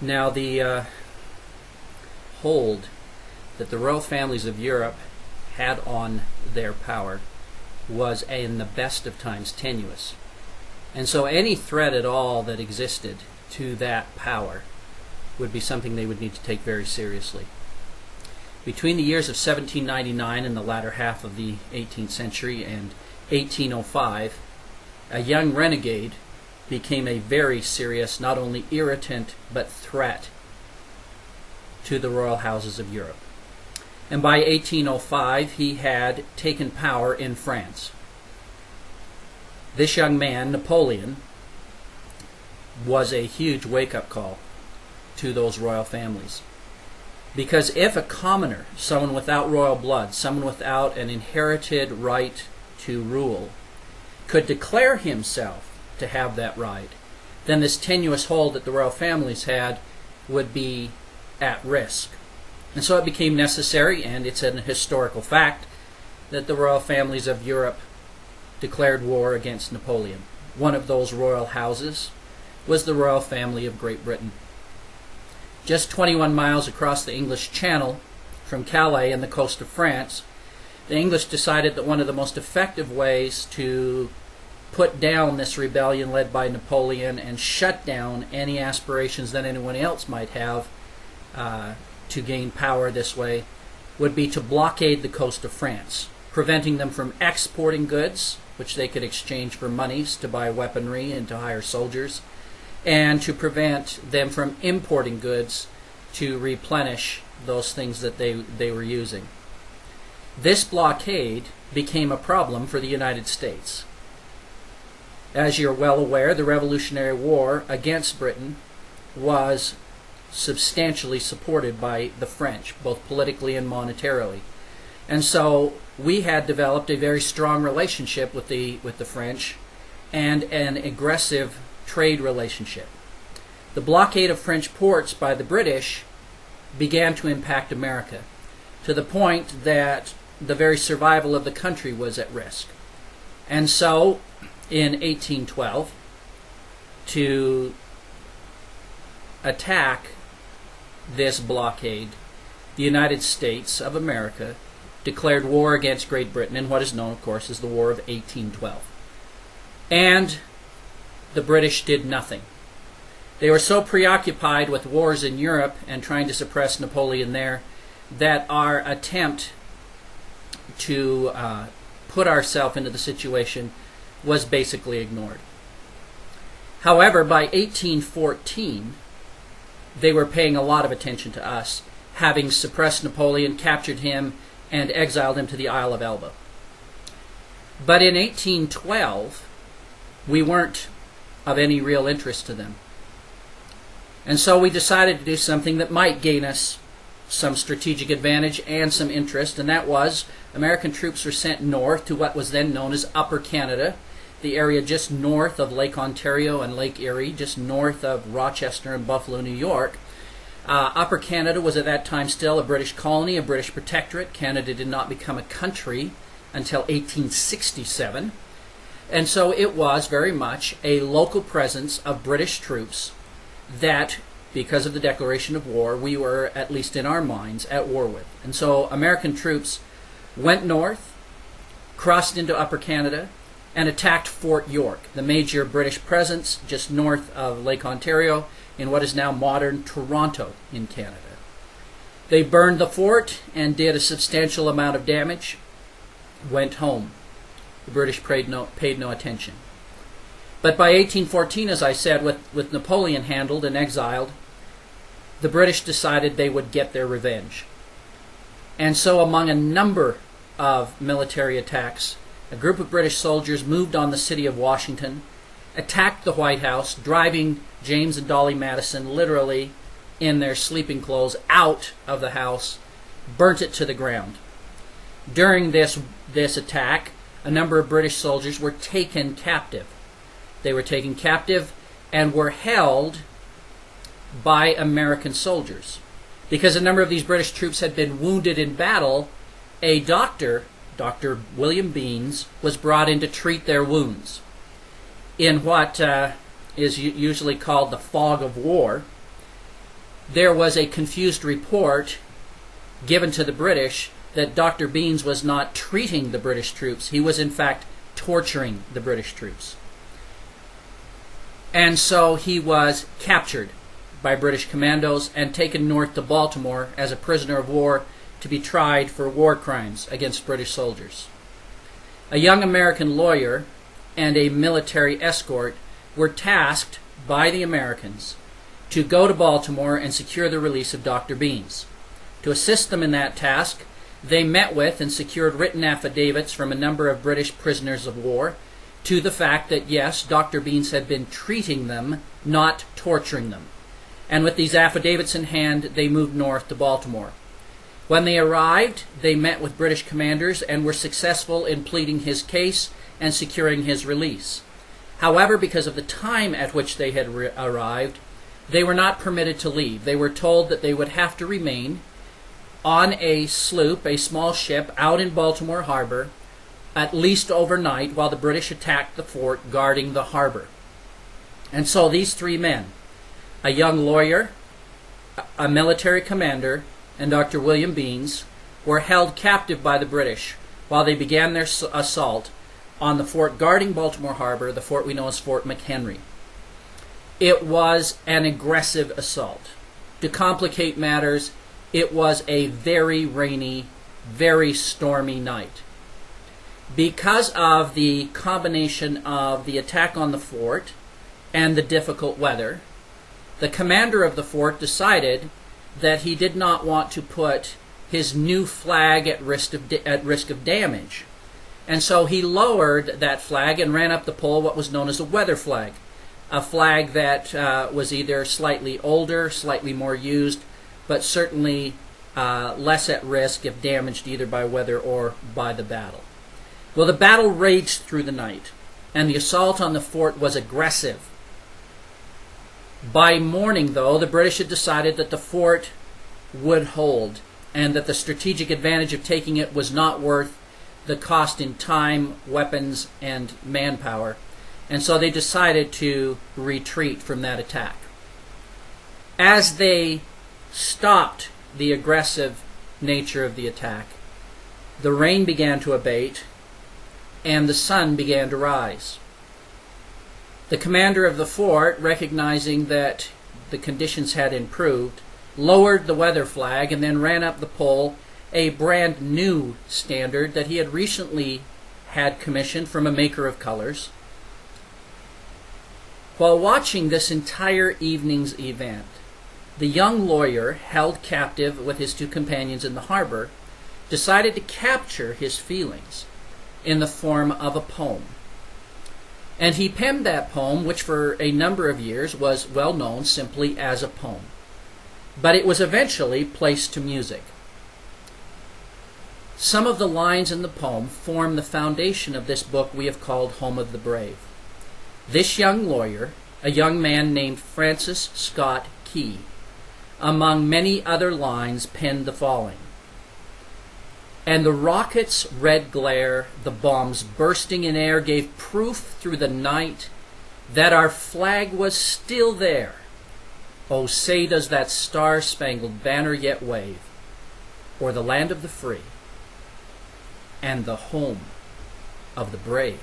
Now, the hold that the royal families of Europe had on their power was, in the best of times, tenuous. And so any threat at all that existed to that power would be something they would need to take very seriously. Between the years of 1799 and the latter half of the 18th century and 1805, a young renegade became a very serious, not only irritant, but threat to the royal houses of Europe. And by 1805, he had taken power in France. This young man, Napoleon, was a huge wake-up call to those royal families. Because if a commoner, someone without royal blood, someone without an inherited right to rule, could declare himself to have that right, then this tenuous hold that the royal families had would be at risk. And so it became necessary, and it's an historical fact, that the royal families of Europe declared war against Napoleon. One of those royal houses was the royal family of Great Britain. Just 21 miles across the English Channel from Calais and the coast of France, the English decided that one of the most effective ways to put down this rebellion led by Napoleon and shut down any aspirations that anyone else might have to gain power this way would be to blockade the coast of France, preventing them from exporting goods, which they could exchange for monies to buy weaponry and to hire soldiers, and to prevent them from importing goods to replenish those things that they were using. This blockade became a problem for the United States. As you're well aware, the Revolutionary War against Britain was substantially supported by the French, both politically and monetarily. And so we had developed a very strong relationship with the French and an aggressive trade relationship. The blockade of French ports by the British began to impact America to the point that the very survival of the country was at risk. And so in 1812, to attack this blockade, the United States of America declared war against Great Britain in what is known, of course, as the War of 1812. And the British did nothing. They were so preoccupied with wars in Europe and trying to suppress Napoleon there that our attempt to put ourselves into the situation was basically ignored. However, by 1814, they were paying a lot of attention to us, having suppressed Napoleon, captured him, and exiled him to the Isle of Elba. But in 1812, we weren't of any real interest to them. And so we decided to do something that might gain us some strategic advantage and some interest, and that was American troops were sent north to what was then known as Upper Canada, the area just north of Lake Ontario and Lake Erie, just north of Rochester and Buffalo, New York. Upper Canada was at that time still a British colony, a British protectorate. Canada did not become a country until 1867. And so it was very much a local presence of British troops that, because of the declaration of war, we were, at least in our minds, at war with. And so American troops went north, crossed into Upper Canada, and attacked Fort York, the major British presence just north of Lake Ontario in what is now modern Toronto in Canada. They burned the fort and did a substantial amount of damage, went home. The British paid no attention. But by 1814, as I said, with Napoleon handled and exiled, the British decided they would get their revenge. And so among a number of military attacks, a group of British soldiers moved on the city of Washington, attacked the White House, driving James and Dolly Madison literally in their sleeping clothes out of the house, burnt it to the ground. During this attack, a number of British soldiers were taken captive. They were taken captive and were held by American soldiers. Because a number of these British troops had been wounded in battle, a doctor, Dr. William Beans, was brought in to treat their wounds. In what is usually called the fog of war, there was a confused report given to the British that Dr. Beans was not treating the British troops. He was in fact torturing the British troops. And so he was captured by British commandos and taken north to Baltimore as a prisoner of war to be tried for war crimes against British soldiers. A young American lawyer and a military escort were tasked by the Americans to go to Baltimore and secure the release of Dr. Beans. To assist them in that task, they met with and secured written affidavits from a number of British prisoners of war to the fact that, yes, Dr. Beans had been treating them, not torturing them. And with these affidavits in hand, they moved north to Baltimore. When they arrived, they met with British commanders and were successful in pleading his case and securing his release. However, because of the time at which they had arrived, they were not permitted to leave. They were told that they would have to remain on a sloop, a small ship, out in Baltimore Harbor, at least overnight, while the British attacked the fort guarding the harbor. And so these three men, a young lawyer, a military commander, and Dr. William Beans, were held captive by the British while they began their assault on the fort guarding Baltimore Harbor, the fort we know as Fort McHenry. It was an aggressive assault. To complicate matters, it was a very rainy, very stormy night. Because of the combination of the attack on the fort and the difficult weather, the commander of the fort decided that he did not want to put his new flag at risk of damage. And so he lowered that flag and ran up the pole what was known as a weather flag, a flag that was either slightly older, slightly more used, but certainly less at risk if damaged either by weather or by the battle. Well, the battle raged through the night, and the assault on the fort was aggressive. By morning, though, the British had decided that the fort would hold, and that the strategic advantage of taking it was not worth the cost in time, weapons, and manpower. And so they decided to retreat from that attack. As they stopped the aggressive nature of the attack, the rain began to abate, and the sun began to rise. The commander of the fort, recognizing that the conditions had improved, lowered the weather flag and then ran up the pole a brand new standard that he had recently had commissioned from a maker of colors. While watching this entire evening's event, the young lawyer, held captive with his two companions in the harbor, decided to capture his feelings in the form of a poem. And he penned that poem, which for a number of years was well known simply as a poem. But it was eventually placed to music. Some of the lines in the poem form the foundation of this book we have called Home of the Brave. This young lawyer, a young man named Francis Scott Key, among many other lines penned the following: "And the rocket's red glare, the bombs bursting in air, gave proof through the night that our flag was still there. Oh, say does that star-spangled banner yet wave o'er the land of the free and the home of the brave."